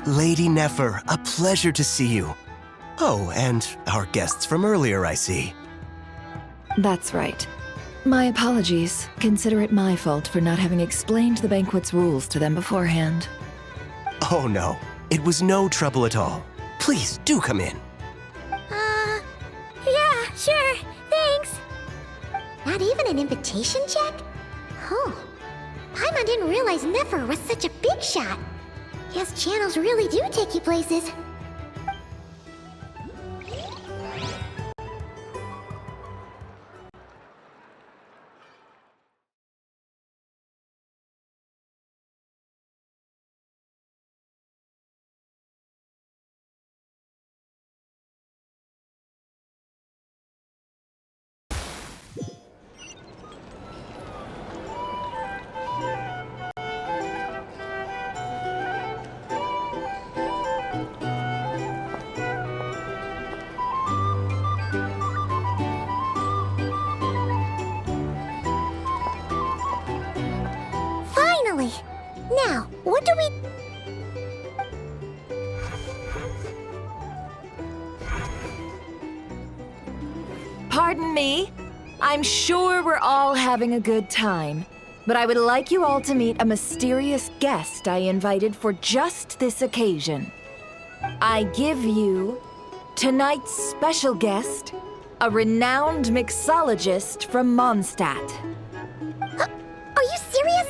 Lady Nefer, a pleasure to see you. Oh, and our guests from earlier, I see. That's right. My apologies. Consider it my fault for not having explained the banquet's rules to them beforehand. Oh no, it was no trouble at all. Please, do come in. Yeah, sure, thanks. Not even an invitation check? Oh, Paimon didn't realize Nefer was such a big shot. Guess channels really do take you places. Finally! Now, what do we... Pardon me? I'm sure we're all having a good time, but I would like you all to meet a mysterious guest I invited for just this occasion. I give you tonight's special guest, a renowned mixologist from Mondstadt. Are you serious?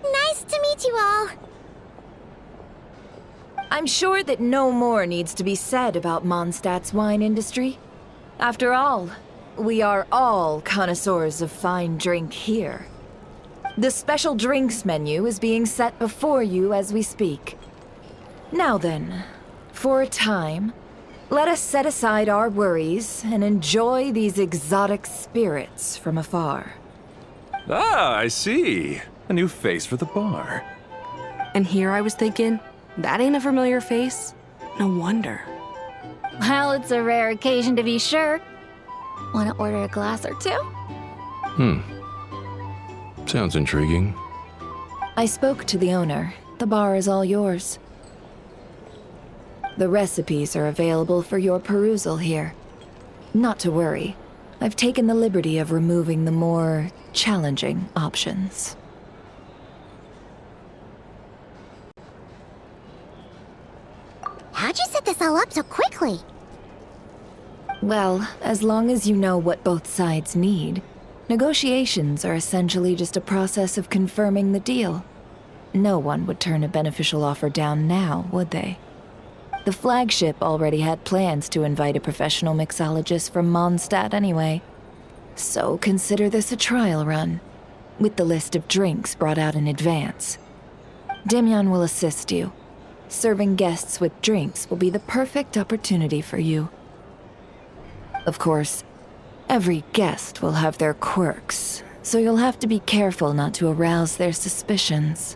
Nice to meet you all. I'm sure that no more needs to be said about Mondstadt's wine industry. After all, we are all connoisseurs of fine drink here. The special drinks menu is being set before you as we speak. Now then, for a time, let us set aside our worries and enjoy these exotic spirits from afar. Ah, I see. A new face for the bar. And here I was thinking, that ain't a familiar face. No wonder. Well, it's a rare occasion to be sure. Want to order a glass or two? Sounds intriguing. I spoke to the owner. The bar is all yours. The recipes are available for your perusal here. Not to worry. I've taken the liberty of removing the more challenging options. How'd you set this all up so quickly? Well, as long as you know what both sides need, negotiations are essentially just a process of confirming the deal. No one would turn a beneficial offer down now, would they? The flagship already had plans to invite a professional mixologist from Mondstadt anyway. So consider this a trial run, with the list of drinks brought out in advance. Demyon will assist you. Serving guests with drinks will be the perfect opportunity for you. Of course, every guest will have their quirks, so you'll have to be careful not to arouse their suspicions.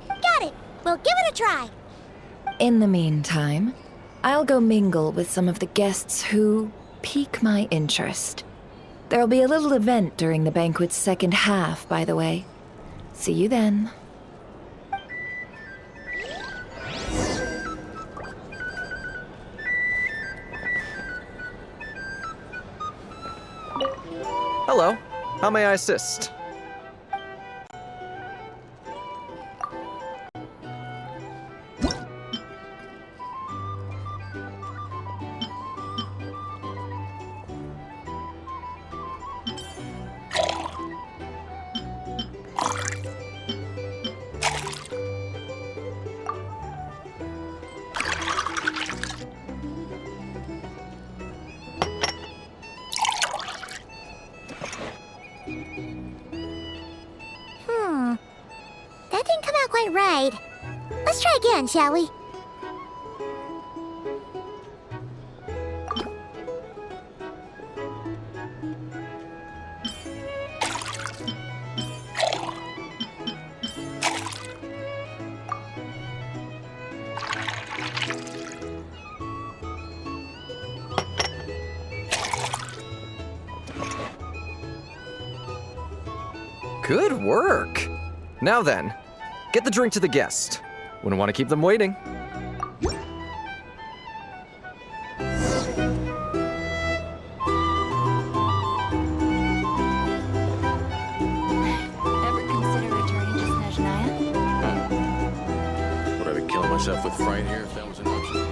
Got it! We'll give it a try! In the meantime, I'll go mingle with some of the guests who pique my interest. There'll be a little event during the banquet's second half, by the way. See you then. Hello. How may I assist? quite right. Let's try again, shall we? Good work! Now then, get the drink to the guest. Wouldn't want to keep them waiting. Ever consider returning to Snezhnaya? Would I be killing myself with fright here if that was an option?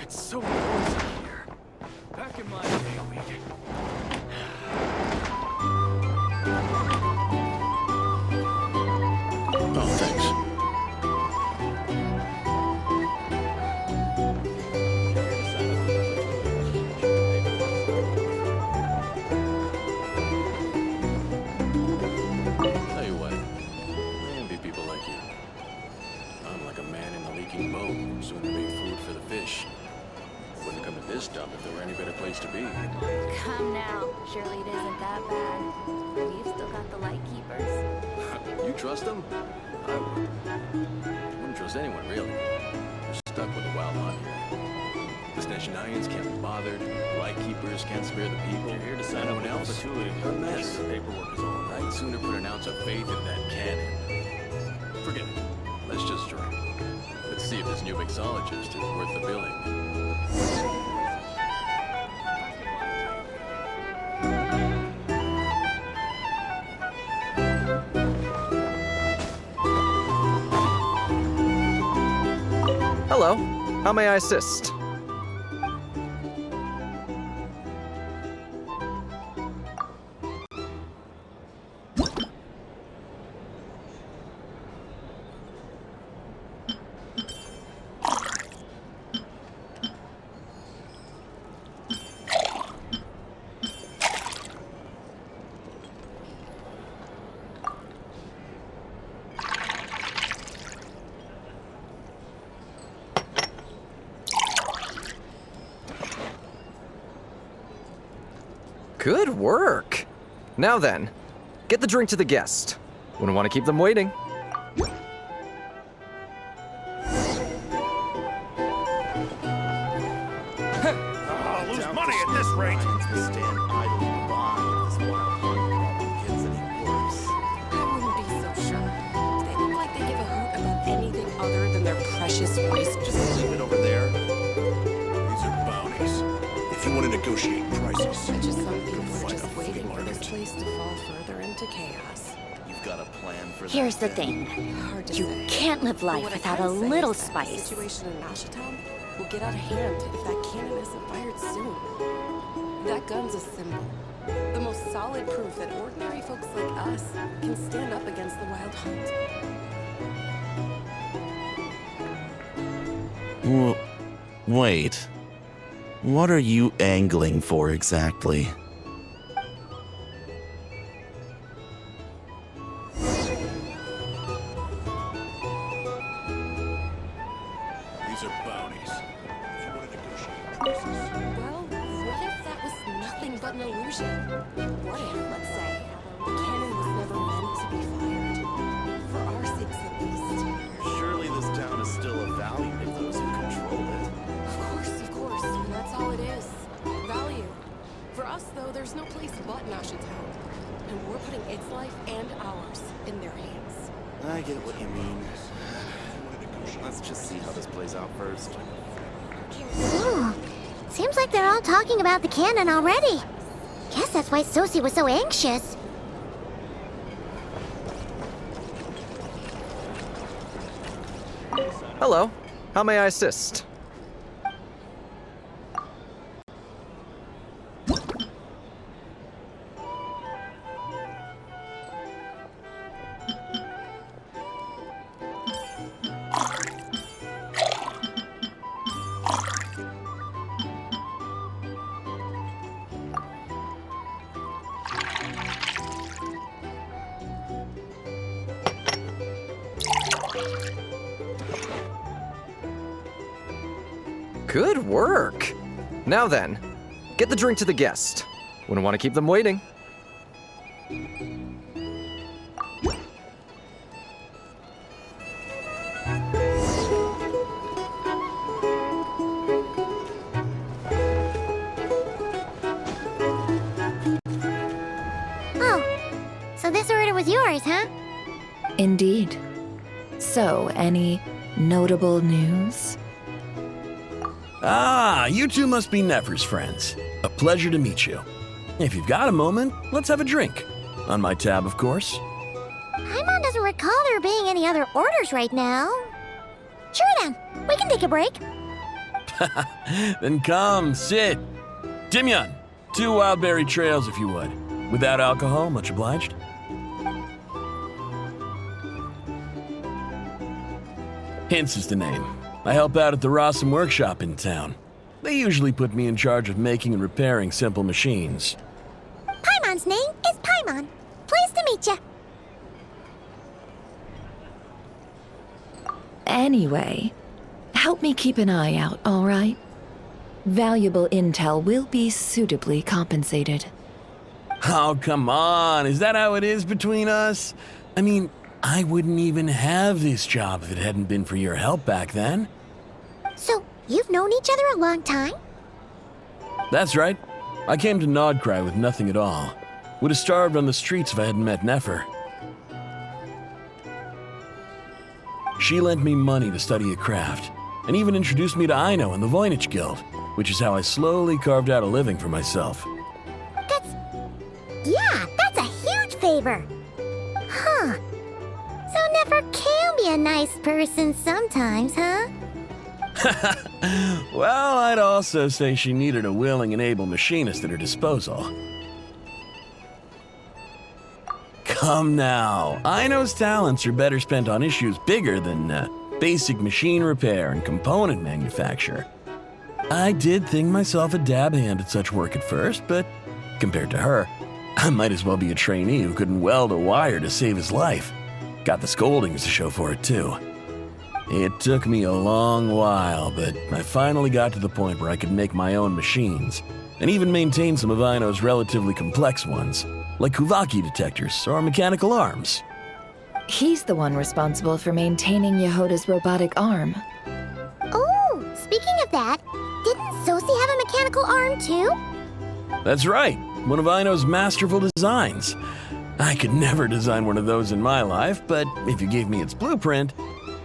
It's so noisy here. Back in my day, we'd... Oh, thanks. Tell you what, I envy people like you. I'm like a man in a leaking boat, soon to be food for the fish. Wouldn't come to this dump if there were any better place to be. Come now. Surely it isn't that bad. We've still got the light keepers. You trust them? I would. Wouldn't trust anyone, really. We're stuck with a wild hunt here. The Snezhnayans can't be bothered. Lightkeepers can't spare the people. You're here to sign up else. A mess. Paperwork is all. I'd sooner put an ounce of faith in that cannon. Forget it. Let's just drink. Let's see if this new mixologist is worth the billing. Hello, how may I assist? Good work! Now then, get the drink to the guest. Wouldn't want to keep them waiting. I'll lose money at this rate. Stand idle and by if this wild hunt gets any worse. I wouldn't be so sure. They look like they give a hoot about anything other than their precious waste. Just leave it over there. These are bounties. If you want to negotiate prices, I just some people are find just a waiting flea for this market. place to fall further into chaos. You've got a plan for that. Here's the then? thing. Hard to You say. can't live But life what I without can a say little is that spice. The situation in Nashatown will get out of hand if that cannon isn't fired soon. That gun's a symbol. The most solid proof that ordinary folks like us can stand up against the wild hunt. Wait. What are you angling for exactly? These are bounties. If you want to negotiate prices. Well, what if that was nothing but an illusion? What if, let's say, the cannon was never meant to be fired? For our sakes, at least. Surely this town is still of value to those who control it. Of course, and that's all it is. Value. For us, though, there's no place but Nashatown. And we're putting its life and ours in their hands. I get what you mean. Let's just see how this plays out first. Ooh, seems like they're all talking about the cannon already. Guess that's why Sosie was so anxious. Hello. How may I assist? Good work! Now then, get the drink to the guest. Wouldn't want to keep them waiting. Oh, so this order was yours, huh? Indeed. So, any notable news? Ah, you two must be Nefer's friends. A pleasure to meet you. If you've got a moment, let's have a drink. On my tab, of course. Paimon doesn't recall there being any other orders right now. Sure then, we can take a break. Then come, sit. Dimyon, 2 wildberry trails if you would. Without alcohol, much obliged. Hints is the name. I help out at the Rossum workshop in town. They usually put me in charge of making and repairing simple machines. Paimon's name is Paimon. Pleased to meet you. Anyway, help me keep an eye out, all right? Valuable intel will be suitably compensated. Oh, come on. Is that how it is between us? I mean, I wouldn't even have this job if it hadn't been for your help back then. So, you've known each other a long time? That's right. I came to Nodcry with nothing at all. Would have starved on the streets if I hadn't met Nefer. She lent me money to study a craft, and even introduced me to Aino and the Voynich Guild, which is how I slowly carved out a living for myself. That's a huge favor. Huh. So Nefer can be a nice person sometimes, huh? Well, I'd also say she needed a willing and able machinist at her disposal. Come now, Aino's talents are better spent on issues bigger than basic machine repair and component manufacture. I did think myself a dab hand at such work at first, but compared to her, I might as well be a trainee who couldn't weld a wire to save his life. Got the scoldings to show for it, too. It took me a long while, but I finally got to the point where I could make my own machines, and even maintain some of Aino's relatively complex ones, like Kuvaki detectors or mechanical arms. He's the one responsible for maintaining Yehoda's robotic arm. Oh, speaking of that, didn't Sosie have a mechanical arm too? That's right, one of Aino's masterful designs. I could never design one of those in my life, but if you gave me its blueprint,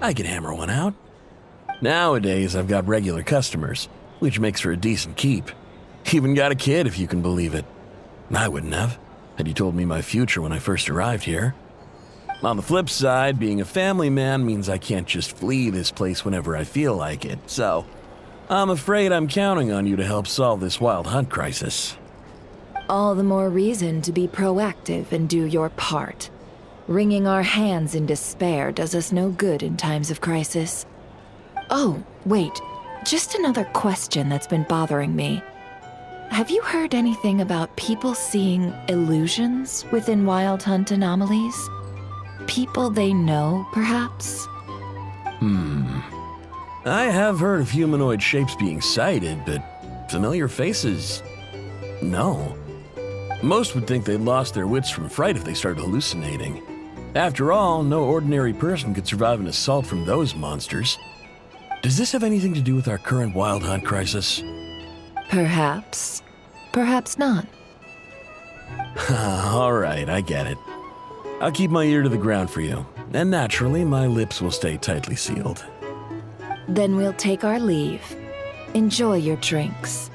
I could hammer one out. Nowadays, I've got regular customers, which makes for a decent keep. Even got a kid, if you can believe it. I wouldn't have, had you told me my future when I first arrived here. On the flip side, being a family man means I can't just flee this place whenever I feel like it, so I'm afraid I'm counting on you to help solve this wild hunt crisis. All the more reason to be proactive and do your part. Wringing our hands in despair does us no good in times of crisis. Oh, wait. Just another question that's been bothering me. Have you heard anything about people seeing illusions within Wild Hunt anomalies? People they know, perhaps? I have heard of humanoid shapes being sighted, but familiar faces? No. Most would think they'd lost their wits from fright if they started hallucinating. After all, no ordinary person could survive an assault from those monsters. Does this have anything to do with our current Wild Hunt crisis? Perhaps. Perhaps not. All right, I get it. I'll keep my ear to the ground for you, and naturally, my lips will stay tightly sealed. Then we'll take our leave. Enjoy your drinks.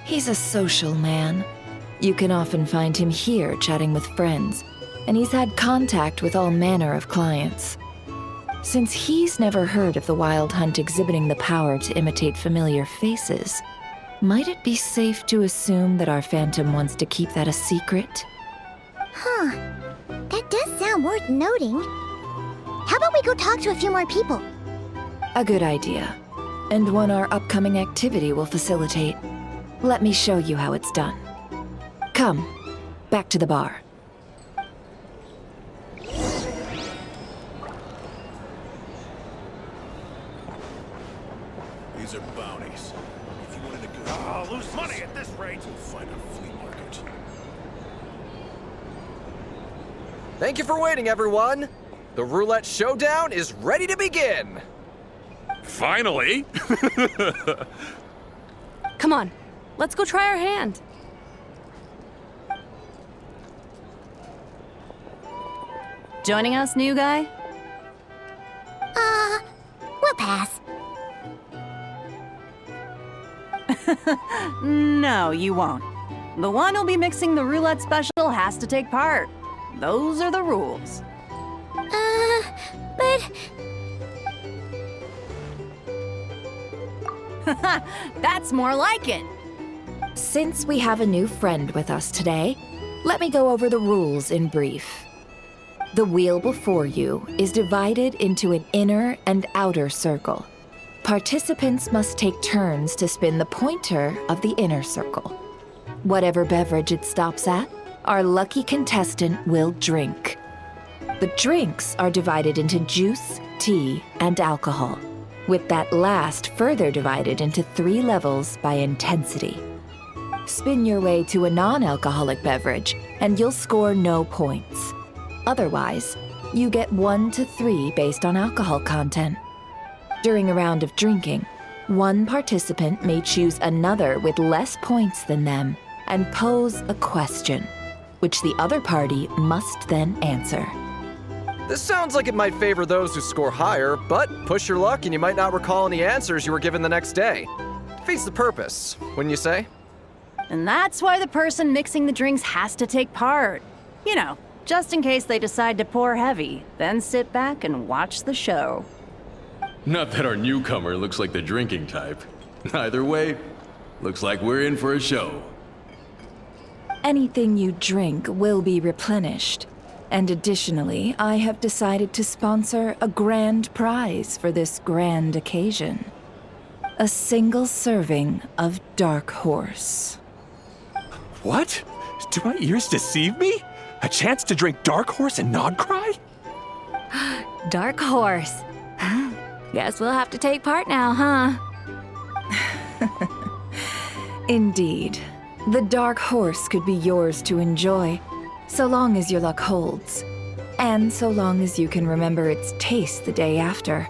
He's a social man. You can often find him here chatting with friends, and he's had contact with all manner of clients. Since he's never heard of the Wild Hunt exhibiting the power to imitate familiar faces, might it be safe to assume that our Phantom wants to keep that a secret? Huh. That does sound worth noting. How about we go talk to a few more people? A good idea, and one our upcoming activity will facilitate. Let me show you how it's done. Come, back to the bar. These are bounties. If you wanted to go... I'll lose money at this rate. You'll find a flea market. Thank you for waiting, everyone. The roulette showdown is ready to begin. Finally! Come on, let's go try our hand. Joining us, new guy? We'll pass. No, you won't. The one who'll be mixing the roulette special has to take part. Those are the rules. But... That's more like it. Since we have a new friend with us today, let me go over the rules in brief. The wheel before you is divided into an inner and outer circle. Participants must take turns to spin the pointer of the inner circle. Whatever beverage it stops at, our lucky contestant will drink. The drinks are divided into juice, tea, and alcohol, with that last further divided into 3 levels by intensity. Spin your way to a non-alcoholic beverage, and you'll score no points. Otherwise, you get 1 to 3 based on alcohol content. During a round of drinking, one participant may choose another with less points than them and pose a question, which the other party must then answer. This sounds like it might favor those who score higher, but push your luck and you might not recall any answers you were given the next day. Defeats the purpose, wouldn't you say? And that's why the person mixing the drinks has to take part. You know, just in case they decide to pour heavy, then sit back and watch the show. Not that our newcomer looks like the drinking type. Either way, looks like we're in for a show. Anything you drink will be replenished. And additionally, I have decided to sponsor a grand prize for this grand occasion. A single serving of Dark Horse. What? Do my ears deceive me? A chance to drink Dark Horse and not cry? Dark Horse. Guess we'll have to take part now, huh? Indeed. The Dark Horse could be yours to enjoy, so long as your luck holds, and so long as you can remember its taste the day after.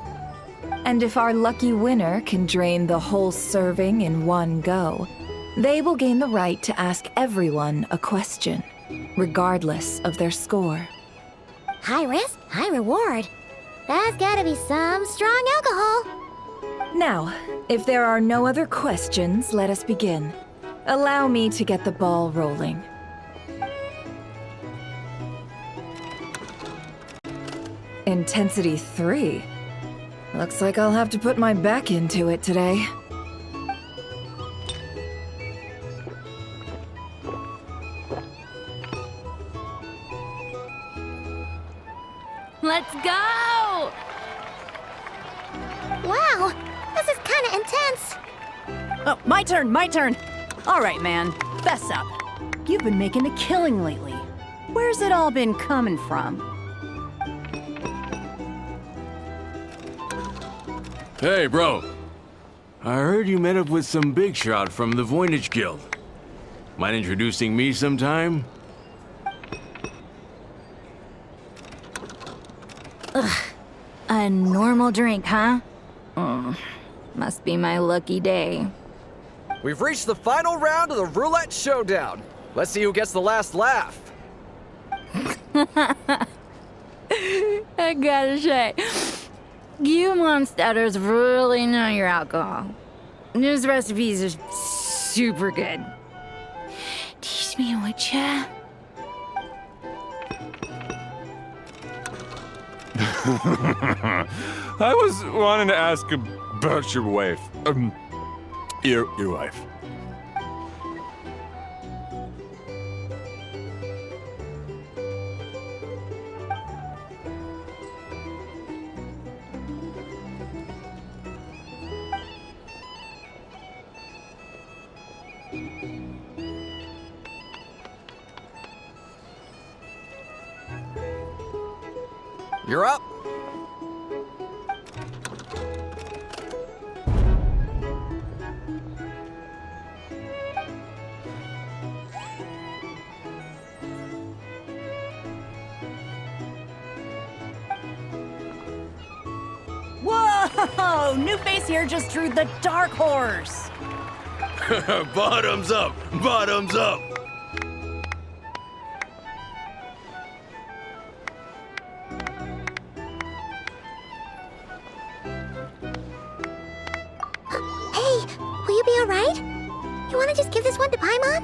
And if our lucky winner can drain the whole serving in one go, they will gain the right to ask everyone a question, regardless of their score. High risk, high reward. That's gotta be some strong alcohol. Now, if there are no other questions, let us begin. Allow me to get the ball rolling. Intensity 3. Looks like I'll have to put my back into it today. Let's go! Wow, this is kinda intense. Oh, my turn. All right, man, fess up. You've been making a killing lately. Where's it all been coming from? Hey, bro. I heard you met up with some big shot from the Voynich Guild. Mind introducing me sometime? A normal drink, huh? Must be my lucky day. We've reached the final round of the roulette showdown. Let's see who gets the last laugh. I gotta say, you Mondstatters really know your alcohol. This recipe is super good. Teach me what ya? I was wanting to ask about your wife. Your wife. You're up. Whoa! New face here just drew the dark horse. Bottoms up! Bottoms up! Hey, will you be alright? You wanna just give this one to Paimon?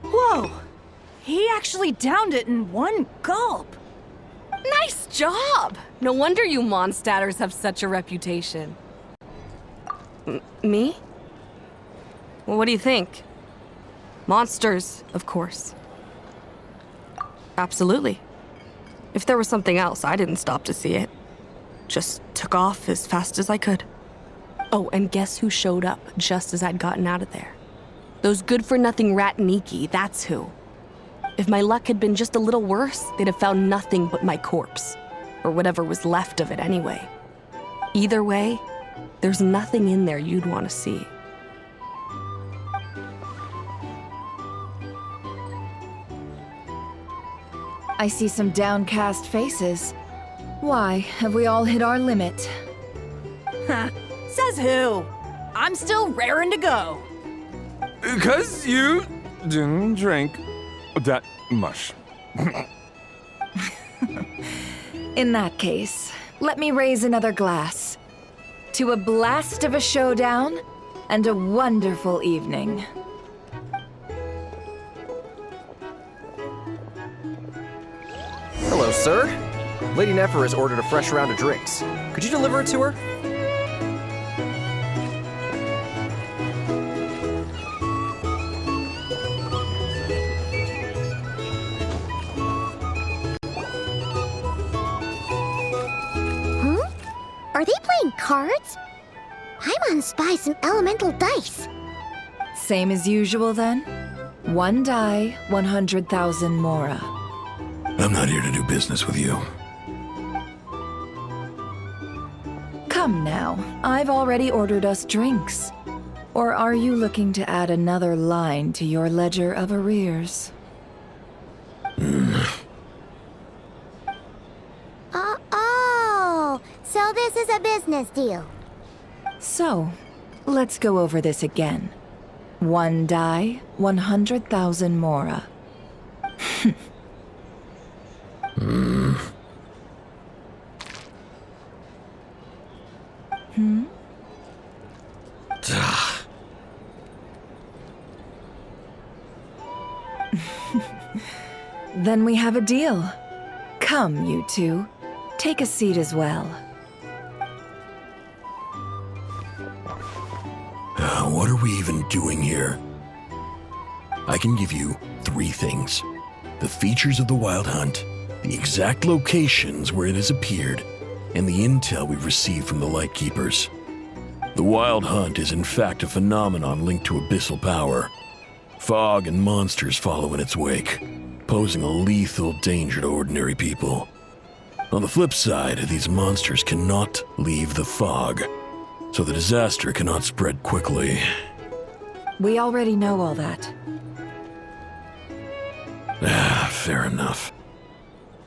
Whoa! He actually downed it in one gulp. Nice job! No wonder you monstaters have such a reputation. Me? Well, what do you think? Monsters, of course. Absolutely. If there was something else, I didn't stop to see it. Just took off as fast as I could. Oh, and guess who showed up just as I'd gotten out of there? Those good-for-nothing rat Niki, that's who. If my luck had been just a little worse, they'd have found nothing but my corpse. Or whatever was left of it anyway. Either way, there's nothing in there you'd want to see. I see some downcast faces. Why, have we all hit our limit? Says who? I'm still raring to go. 'Cause you didn't drink that much. In that case, let me raise another glass. To a blast of a showdown and a wonderful evening. Hello, sir. Lady Nefer has ordered a fresh round of drinks. Could you deliver it to her? Are they playing cards? Paimon spies some elemental dice. Same as usual then? One die, 100,000 mora. I'm not here to do business with you. Come now, I've already ordered us drinks. Or are you looking to add another line to your ledger of arrears? Oh, so this is a business deal. So, let's go over this again. One die, 100,000 mora. Then we have a deal. Come, you two. Take a seat as well. What are we even doing here? I can give you 3 things. The features of the Wild Hunt, the exact locations where it has appeared, and the intel we've received from the Lightkeepers. The Wild Hunt is in fact a phenomenon linked to abyssal power. Fog and monsters follow in its wake, posing a lethal danger to ordinary people. On the flip side, these monsters cannot leave the fog, so the disaster cannot spread quickly. We already know all that. Fair enough.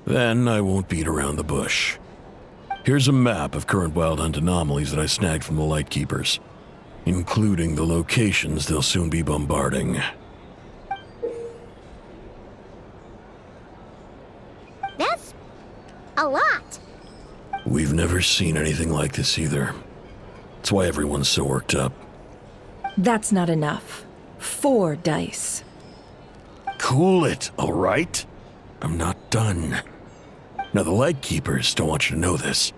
Then I won't beat around the bush. Here's a map of current Wild Hunt anomalies that I snagged from the Lightkeepers, including the locations they'll soon be bombarding. That's a lot. We've never seen anything like this either. That's why everyone's so worked up. That's not enough. 4 dice. Cool it, all right? I'm not done. Now, the Lightkeepers don't want you to know this,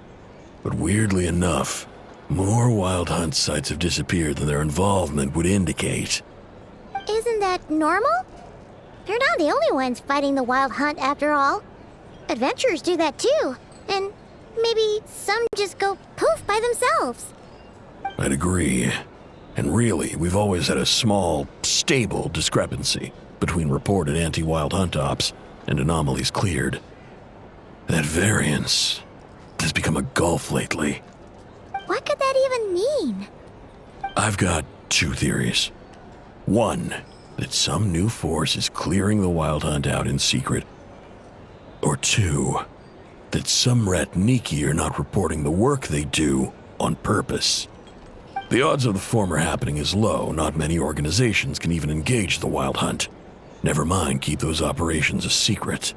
but weirdly enough, more Wild Hunt sites have disappeared than their involvement would indicate. Isn't that normal? They're not the only ones fighting the Wild Hunt after all. Adventurers do that too, and maybe some just go poof by themselves. I'd agree. And really, we've always had a small, stable discrepancy between reported anti-Wild Hunt ops and anomalies cleared. That variance has become a gulf lately. What could that even mean? I've got 2 theories. One, that some new force is clearing the Wild Hunt out in secret. Or 2, that some Ratniki are not reporting the work they do on purpose. The odds of the former happening is low. Not many organizations can even engage the Wild Hunt. Never mind keep those operations a secret.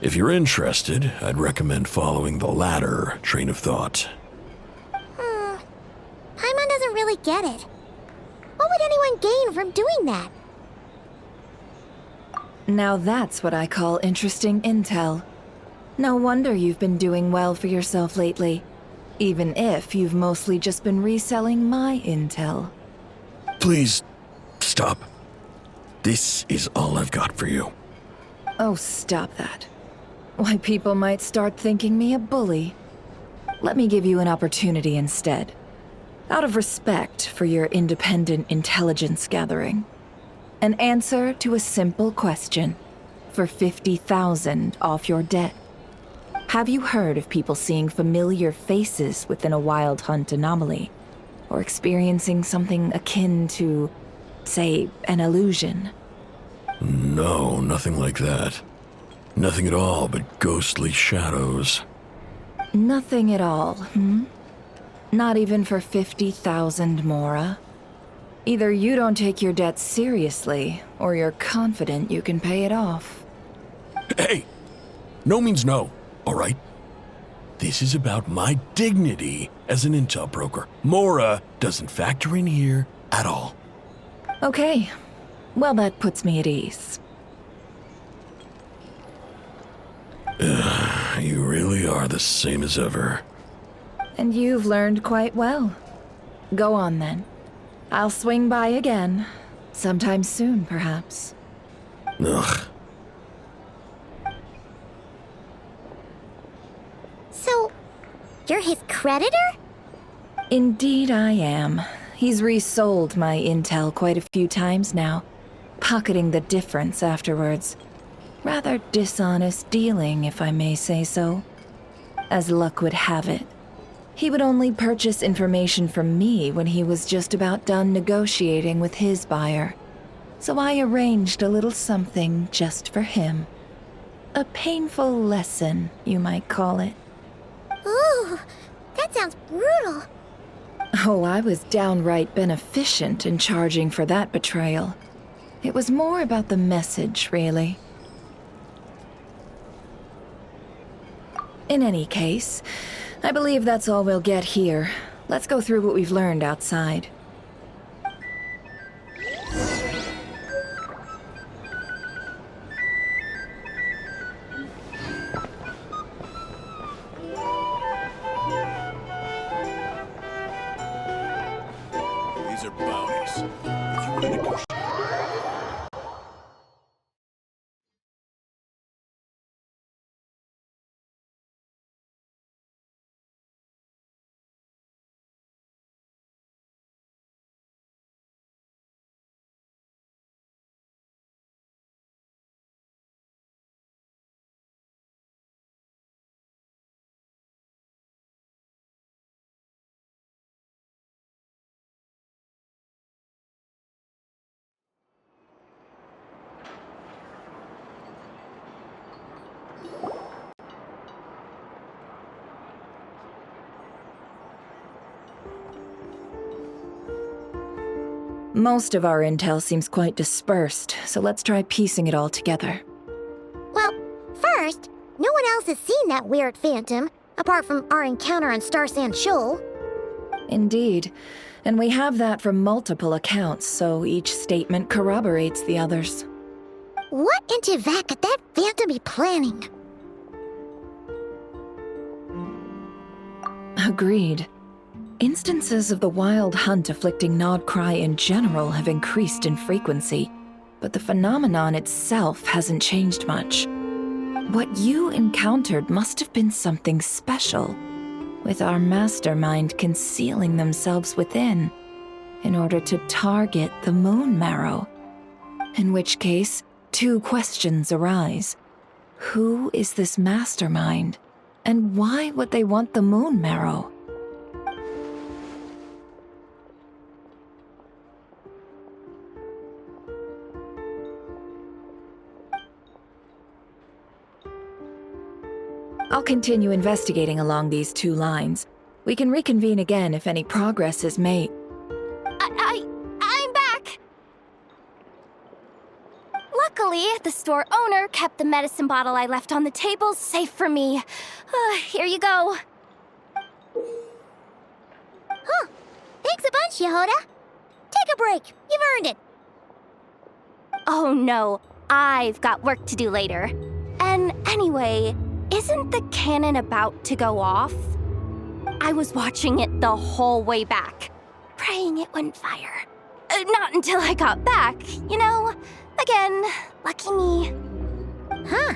If you're interested, I'd recommend following the latter train of thought. Paimon doesn't really get it. What would anyone gain from doing that? Now that's what I call interesting intel. No wonder you've been doing well for yourself lately. Even if you've mostly just been reselling my intel. Please, stop. This is all I've got for you. Oh, stop that. Why, people might start thinking me a bully. Let me give you an opportunity instead. Out of respect for your independent intelligence gathering. An answer to a simple question for 50,000 off your debt. Have you heard of people seeing familiar faces within a Wild Hunt anomaly? Or experiencing something akin to, say, an illusion? No, nothing like that. Nothing at all but ghostly shadows. Nothing at all, Not even for 50,000 Mora? Either you don't take your debt seriously, or you're confident you can pay it off. Hey! No means no, all right? This is about my dignity as an intel broker. Mora doesn't factor in here at all. Okay. Well, that puts me at ease. You really are the same as ever. And you've learned quite well. Go on, then. I'll swing by again. Sometime soon, perhaps. Ugh. So, you're his creditor? Indeed I am. He's resold my intel quite a few times now, pocketing the difference afterwards. Rather dishonest dealing, if I may say so. As luck would have it, he would only purchase information from me when he was just about done negotiating with his buyer. So I arranged a little something just for him. A painful lesson, you might call it. Ooh, that sounds brutal. Oh, I was downright beneficent in charging for that betrayal. It was more about the message, really. In any case, I believe that's all we'll get here. Let's go through what we've learned outside. These are bounties. If you want to negotiate. Most of our intel seems quite dispersed, so let's try piecing it all together. Well, first, no one else else has seen that weird phantom, apart from our encounter on Star Sand Shoal. Indeed. And we have that from multiple accounts, so each statement corroborates the others. What in Tivat could that phantom be planning? Agreed. Instances of the wild hunt afflicting Nodcry in general have increased in frequency, but the phenomenon itself hasn't changed much. What you encountered must have been something special, with our mastermind concealing themselves within, in order to target the Moon Marrow. In which case, two questions arise. Who is this mastermind, and why would they want the Moon Marrow? I'll continue investigating along these two lines. We can reconvene again if any progress is made. I'm back! Luckily, the store owner kept the medicine bottle I left on the table safe for me. Here you go. Huh. Thanks a bunch, Yehoda. Take a break. You've earned it. Oh no, I've got work to do later. And anyway, isn't the cannon about to go off? I was watching it the whole way back, praying it wouldn't fire. Not until I got back, you know? Again, lucky me. Huh.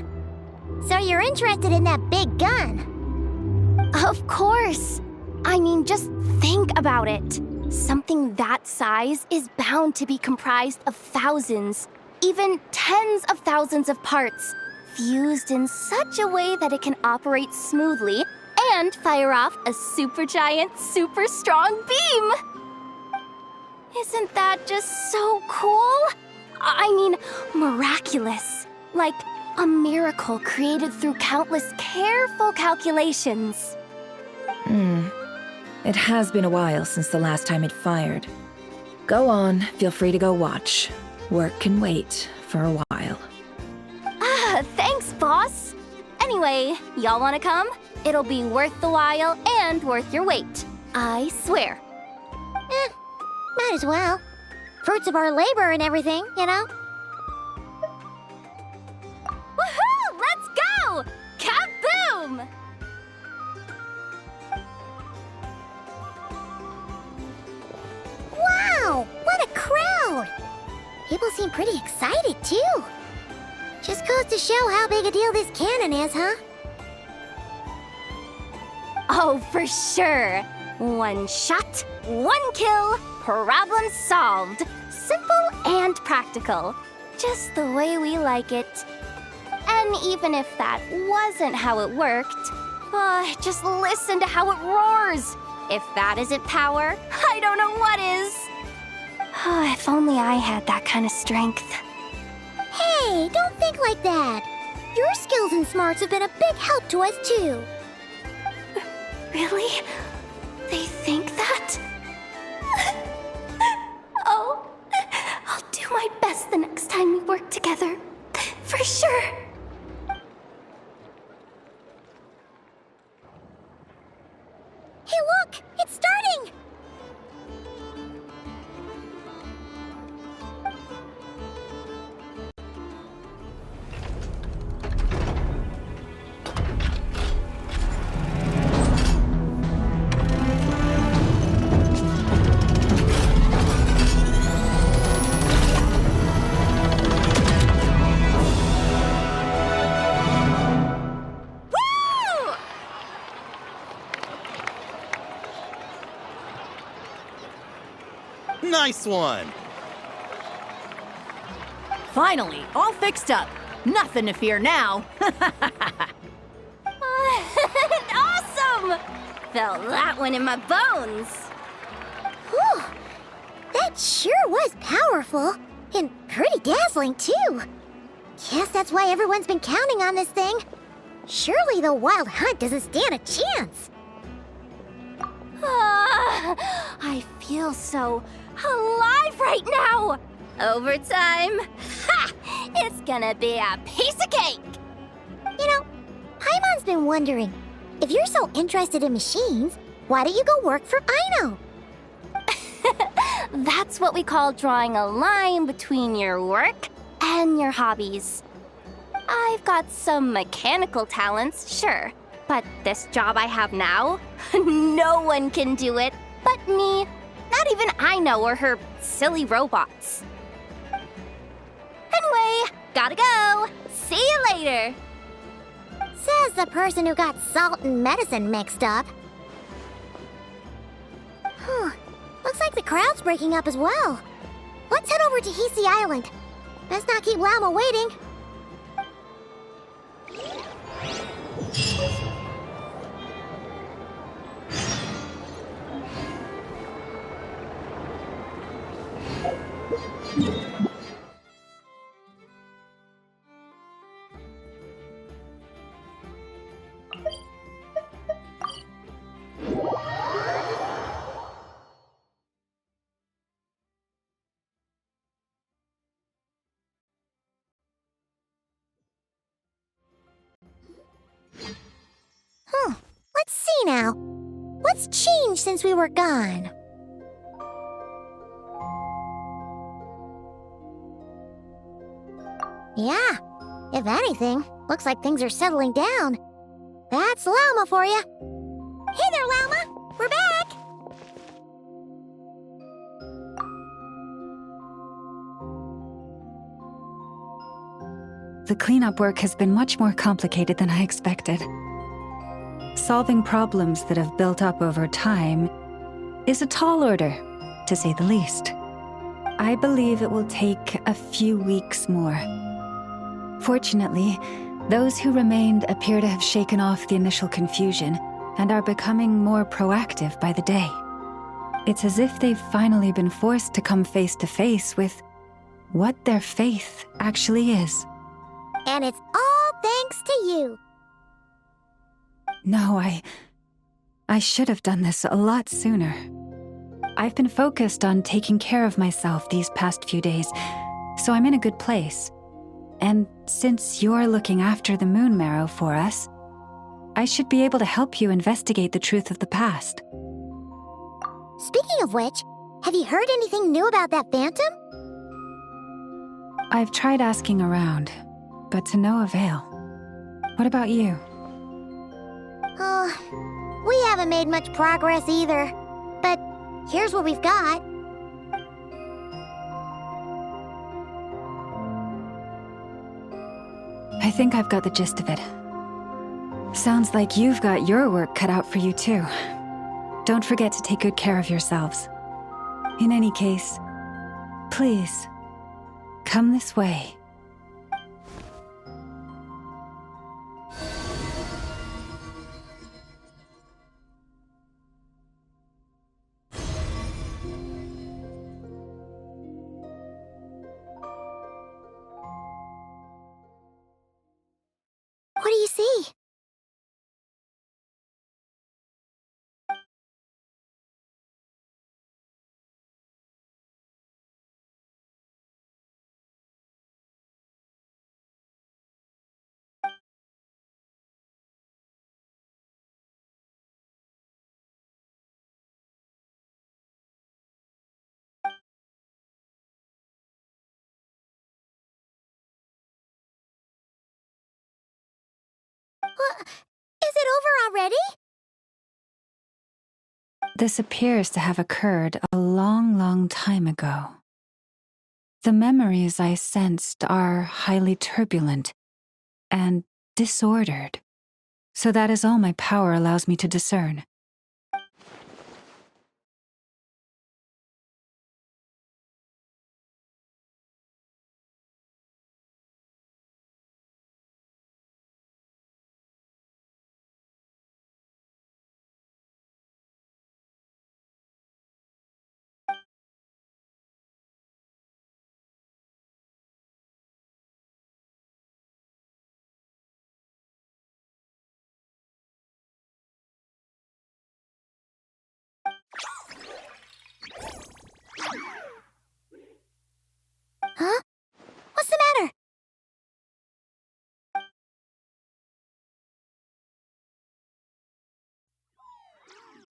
So you're interested in that big gun? Of course. I mean, just think about it. Something that size is bound to be comprised of thousands, even tens of thousands of parts, fused in such a way that it can operate smoothly and fire off a supergiant, super strong beam! Isn't that just so cool? I mean, miraculous. Like a miracle created through countless careful calculations. It has been a while since the last time it fired. Go on, feel free to go watch. Work can wait for a while. Thanks, boss. Anyway, y'all wanna come? It'll be worth the while and worth your wait. I swear. Might as well. Fruits of our labor and everything, you know? Woohoo! Let's go! Kaboom! Wow! What a crowd! People seem pretty excited, too. Just goes to show how big a deal this cannon is, huh? Oh, for sure. One shot, one kill, problem solved. Simple and practical. Just the way we like it. And even if that wasn't how it worked, just listen to how it roars. If that isn't power, I don't know what is. If only I had that kind of strength. Hey, don't think like that. Your skills and smarts have been a big help to us, too. Really? They think that? Oh, I'll do my best the next time we work together. For sure. Hey, look! It's starting! Nice one! Finally, all fixed up. Nothing to fear now. Awesome! Felt that one in my bones. Whew! That sure was powerful. And pretty dazzling, too. Guess that's why everyone's been counting on this thing. Surely the Wild Hunt doesn't stand a chance. I feel so alive right now! Overtime? Ha! It's gonna be a piece of cake! You know, Paimon's been wondering, if you're so interested in machines, why don't you go work for Aino? That's what we call drawing a line between your work and your hobbies. I've got some mechanical talents, sure, but this job I have now, no one can do it but me. Not even Aino or her silly robots. Anyway, gotta go. See you later. Says the person who got salt and medicine mixed up. Looks like the crowd's breaking up as well. Let's head over to Hisi Island. Best not keep Llama waiting. Let's see now. What's changed since we were gone? Yeah, if anything, looks like things are settling down. That's Llama for you. Hey there, Llama! We're back! The cleanup work has been much more complicated than I expected. Solving problems that have built up over time is a tall order, to say the least. I believe it will take a few weeks more. Fortunately, those who remained appear to have shaken off the initial confusion and are becoming more proactive by the day. It's as if they've finally been forced to come face to face with what their faith actually is. And it's all thanks to you. No, I should have done this a lot sooner. I've been focused on taking care of myself these past few days, so I'm in a good place. And since you're looking after the Moon Marrow for us, I should be able to help you investigate the truth of the past. Speaking of which, have you heard anything new about that phantom? I've tried asking around, but to no avail. What about you? We haven't made much progress either. But here's what we've got. I think I've got the gist of it. Sounds like you've got your work cut out for you too. Don't forget to take good care of yourselves. In any case, please, come this way. What do you see? Is it over already? This appears to have occurred a long, long time ago. The memories I sensed are highly turbulent and disordered, so that is all my power allows me to discern.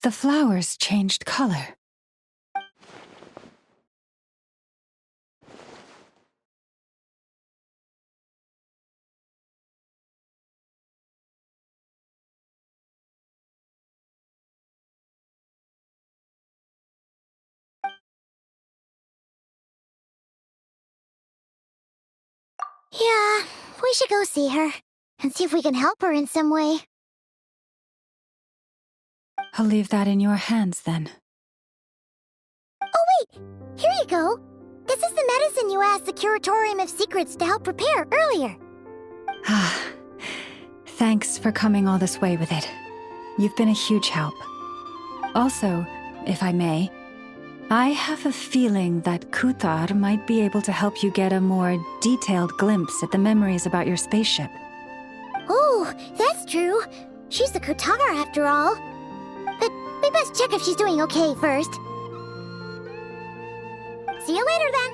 The flowers changed color. Yeah, we should go see her and see if we can help her in some way. I'll leave that in your hands then. Oh wait, here you go. This is the medicine you asked the Curatorium of Secrets to help prepare earlier. Ah, thanks for coming all this way with it. You've been a huge help. Also, if I may, I have a feeling that Kuthar might be able to help you get a more detailed glimpse at the memories about your spaceship. Oh, that's true. She's the Kutara after all. But we best check if she's doing okay first. See you later then.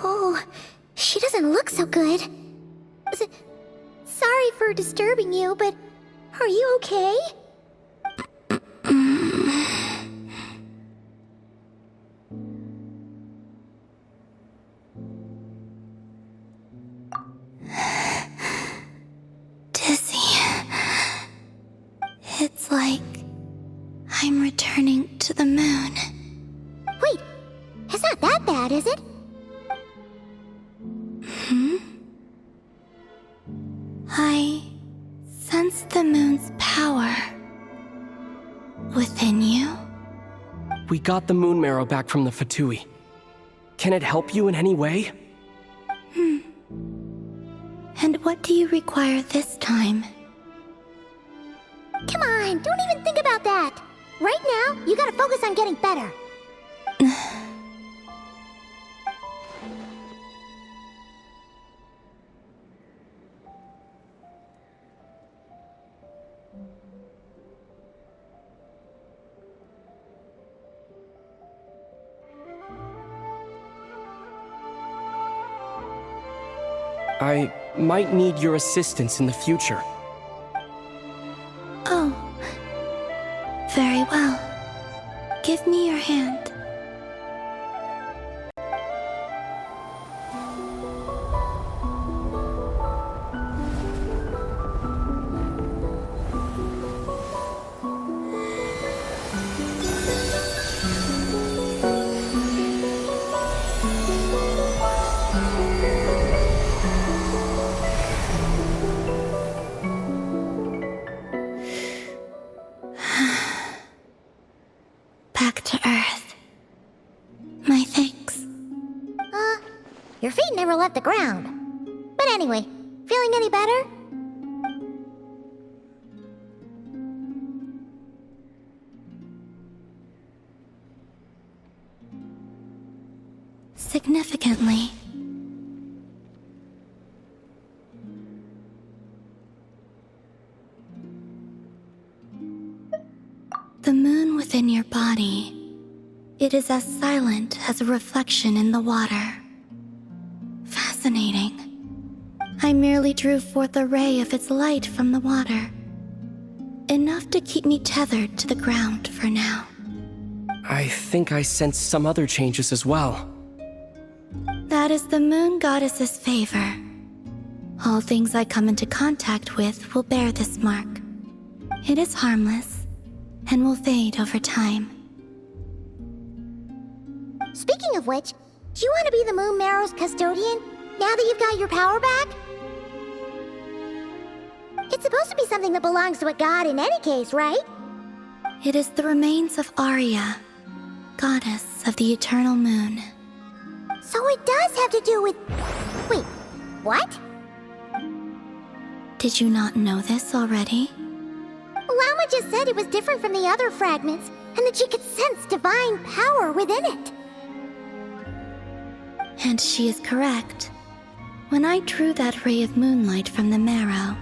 Oh, she doesn't look so good. Sorry for disturbing you, but are you okay? Dizzy. It's like I'm returning to the moon. Wait, it's not that bad, is it? I sense the moon's power within you. We got the moon marrow back from the Fatui. Can it help you in any way? And what do you require this time? Come on, don't even think about that. Right now, you gotta focus on getting better. I might need your assistance in the future. Oh. Very well. Give me your hand. Back to Earth. your feet never left the ground. But anyway, feeling any better? Significantly. The moon within your body, it is as silent as a reflection in the water. Fascinating. I merely drew forth a ray of its light from the water. Enough to keep me tethered to the ground for now. I think I sense some other changes as well. That is the moon goddess's favor. All things I come into contact with will bear this mark. It is harmless and will fade over time. Speaking of which, do you want to be the Moon Marrow's custodian now that you've got your power back? It's supposed to be something that belongs to a god in any case, right? It is the remains of Arya, goddess of the eternal moon. So it does have to do with... Wait, what? Did you not know this already? Llama just said it was different from the other fragments, and that she could sense divine power within it. And she is correct. When I drew that ray of moonlight from the marrow,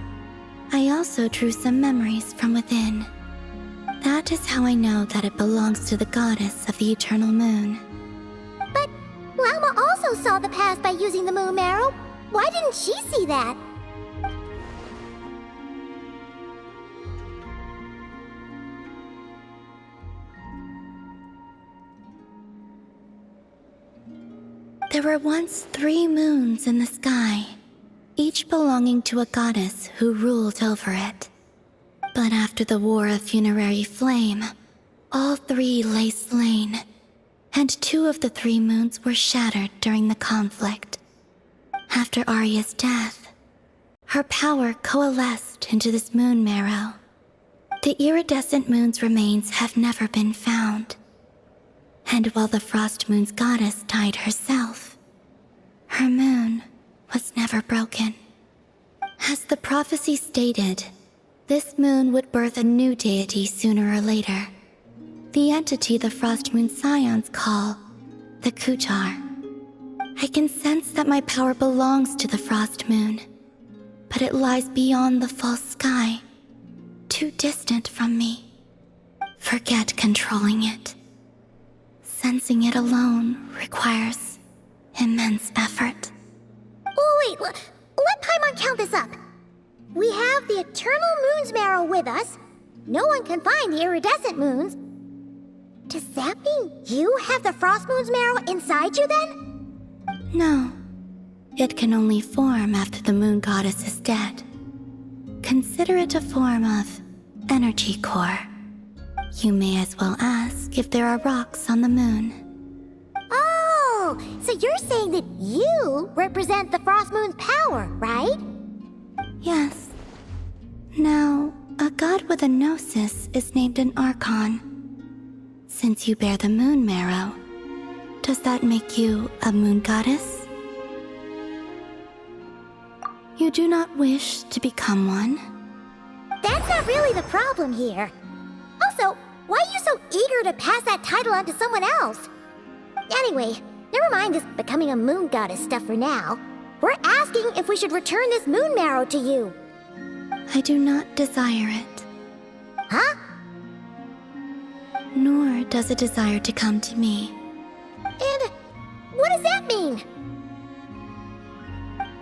I also drew some memories from within. That is how I know that it belongs to the goddess of the eternal moon. But Llama also saw the past by using the Moon Marrow. Why didn't she see that? There were once 3 moons in the sky, each belonging to a goddess who ruled over it. But after the War of Funerary Flame, all 3 lay slain, and 2 of the 3 moons were shattered during the conflict. After Arya's death, her power coalesced into this moon marrow. The iridescent moon's remains have never been found. And while the Frost Moon's goddess died herself, her moon was never broken. As the prophecy stated, this moon would birth a new deity sooner or later. The entity the Frost Moon Scions call the Kuchar. I can sense that my power belongs to the Frost Moon, but it lies beyond the false sky, too distant from me. Forget controlling it. Sensing it alone requires immense effort. Oh wait, let Paimon count this up. We have the Eternal Moon's Marrow with us. No one can find the iridescent moons. Does that mean you have the Frost Moon's Marrow inside you then? No. It can only form after the moon goddess is dead. Consider it a form of energy core. You may as well ask if there are rocks on the moon. Oh, so you're saying that you represent the Frost Moon's power, right? Yes. Now, a god with a gnosis is named an Archon. Since you bear the moon marrow, does that make you a moon goddess? You do not wish to become one? That's not really the problem here. Also, why are you so eager to pass that title on to someone else? Anyway, never mind this becoming a moon goddess stuff for now. We're asking if we should return this moon marrow to you. I do not desire it. Huh? Nor does it desire to come to me. And what does that mean?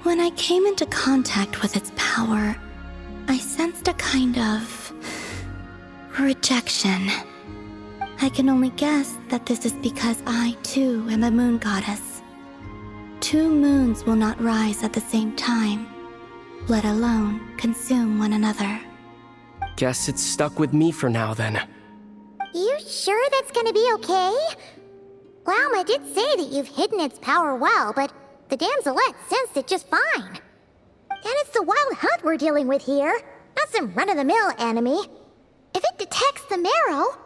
When I came into contact with its power, I sensed a kind of rejection. I can only guess that this is because I, too, am a moon goddess. 2 moons will not rise at the same time, let alone consume one another. Guess it's stuck with me for now then. You sure that's gonna be okay? Llama did say that you've hidden its power well, but the damselette sensed it just fine. And it's the wild hunt we're dealing with here, not some run-of-the-mill enemy. If it detects the marrow...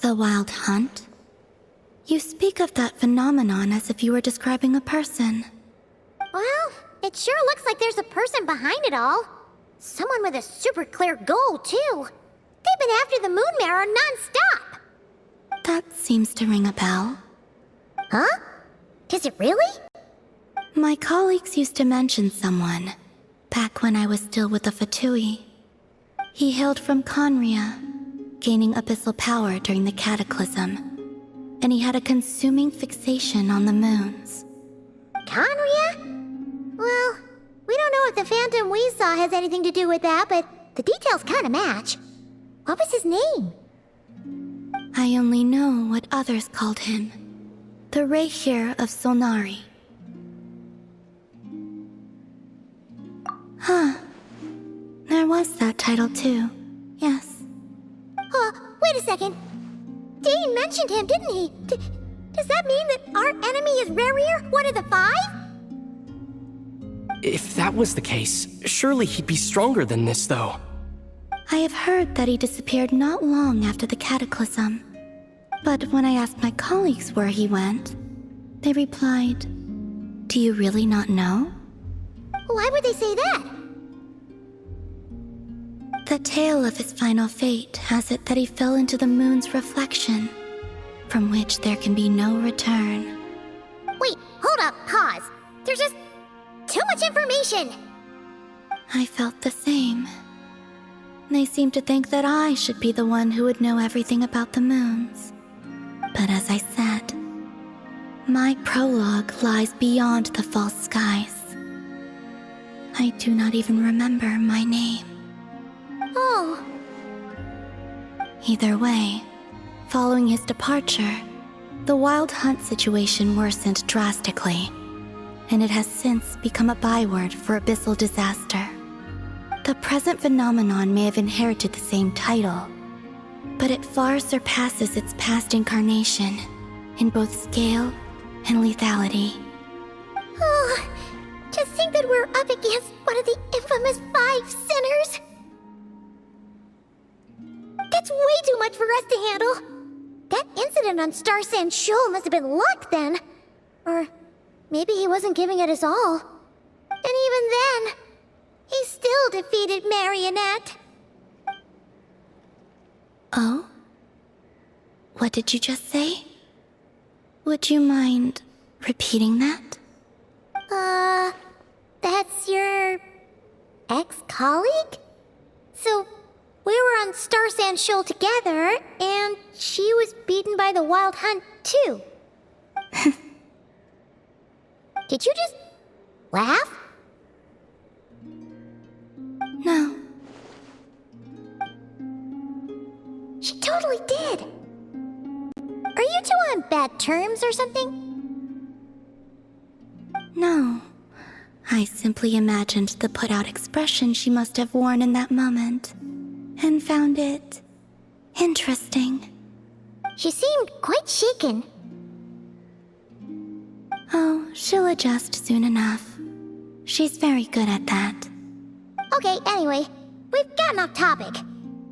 The wild hunt? You speak of that phenomenon as if you were describing a person. It sure looks like there's a person behind it all. Someone with a super clear goal, too. They've been after the moon marrow non-stop. That seems to ring a bell. Huh? Does it really? My colleagues used to mention someone, back when I was still with the Fatui. He hailed from Conria, gaining abyssal power during the Cataclysm, and he had a consuming fixation on the moons. Conria? Well, we don't know if the phantom we saw has anything to do with that, but the details kinda match. What was his name? I only know what others called him. The Rehir of Solnari. Huh. There was that title too. Yes. Wait a second. Dane mentioned him, didn't he? Does that mean that our enemy is Rerir, one of the 5? If that was the case, surely he'd be stronger than this, though. I have heard that he disappeared not long after the Cataclysm. But when I asked my colleagues where he went, they replied, "Do you really not know?" Why would they say that? The tale of his final fate has it that he fell into the moon's reflection, from which there can be no return. Wait, hold up, pause. There's just too much information. I felt the same. They seemed to think that I should be the one who would know everything about the moons. But as I said, my prologue lies beyond the false skies. I do not even remember my name. Oh. Either way, following his departure, the Wild Hunt situation worsened drastically, and it has since become a byword for abyssal disaster. The present phenomenon may have inherited the same title, but it far surpasses its past incarnation in both scale and lethality. Oh, to think that we're up against one of the infamous 5 sinners. That's way too much for us to handle. That incident on Star Sand Shoal must have been luck then. Or maybe he wasn't giving it his all. And even then, he still defeated Marionette. Oh? What did you just say? Would you mind repeating that? That's your ex-colleague? So, we were on Star Sand Shoal together, and she was beaten by the Wild Hunt, too. Did you just laugh? No. She totally did. Are you two on bad terms or something? No. I simply imagined the put-out expression she must have worn in that moment, and found it interesting. She seemed quite shaken. Oh, she'll adjust soon enough. She's very good at that. Okay, anyway, we've gotten off topic.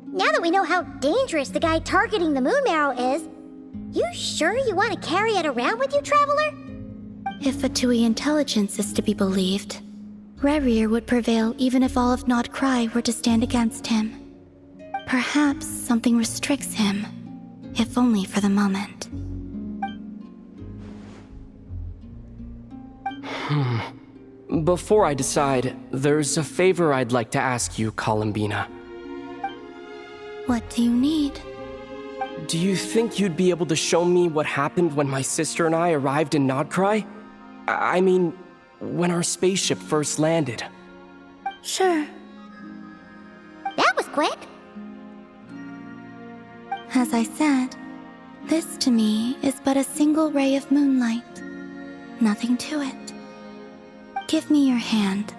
Now that we know how dangerous the guy targeting the moon marrow is, you sure you want to carry it around with you, Traveler? If Fatui intelligence is to be believed, Rerir would prevail even if all of Nod Cry were to stand against him. Perhaps something restricts him, if only for the moment. Before I decide, there's a favor I'd like to ask you, Columbina. What do you need? Do you think you'd be able to show me what happened when my sister and I arrived in Nodcry? I mean, when our spaceship first landed. Sure. That was quick. As I said, this to me is but a single ray of moonlight. Nothing to it. Give me your hand,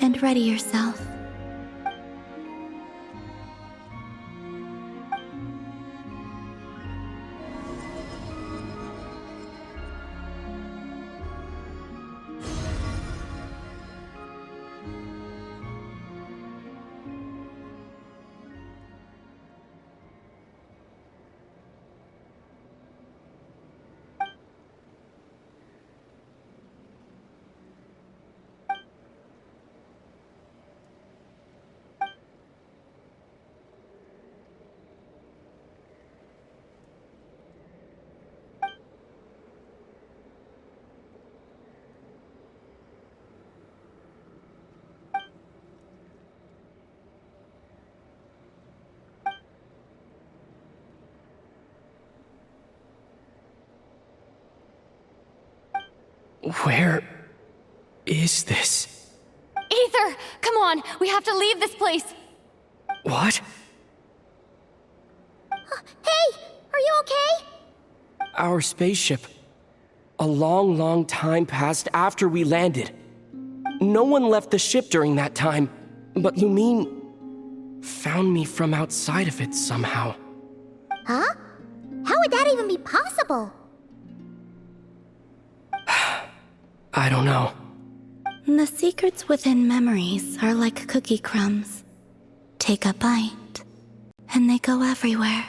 and ready yourself. Where is this? Aether, come on, we have to leave this place. What? Hey, are you okay? Our spaceship. A long, long time passed after we landed. No one left the ship during that time, but Lumine found me from outside of it somehow. Huh? How would that even be possible? I don't know. The secrets within memories are like cookie crumbs. Take a bite, and they go everywhere.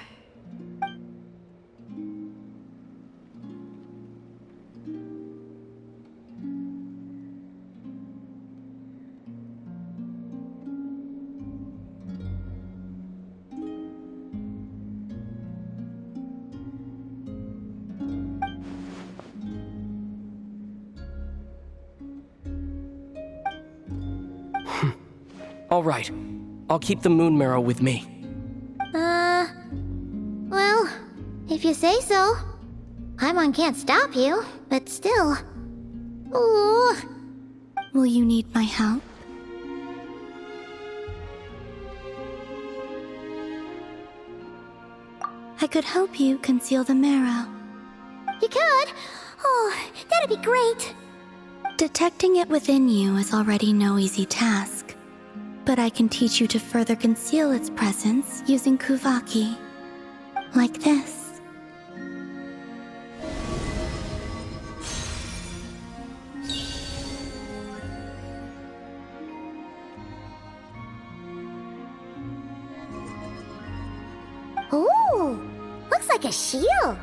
All right, I'll keep the moon marrow with me. Well, if you say so. Paimon can't stop you, but still. Ooh. Will you need my help? I could help you conceal the marrow. You could? Oh, that'd be great. Detecting it within you is already no easy task, but I can teach you to further conceal its presence using Kuvaki. Like this. Ooh, looks like a shield.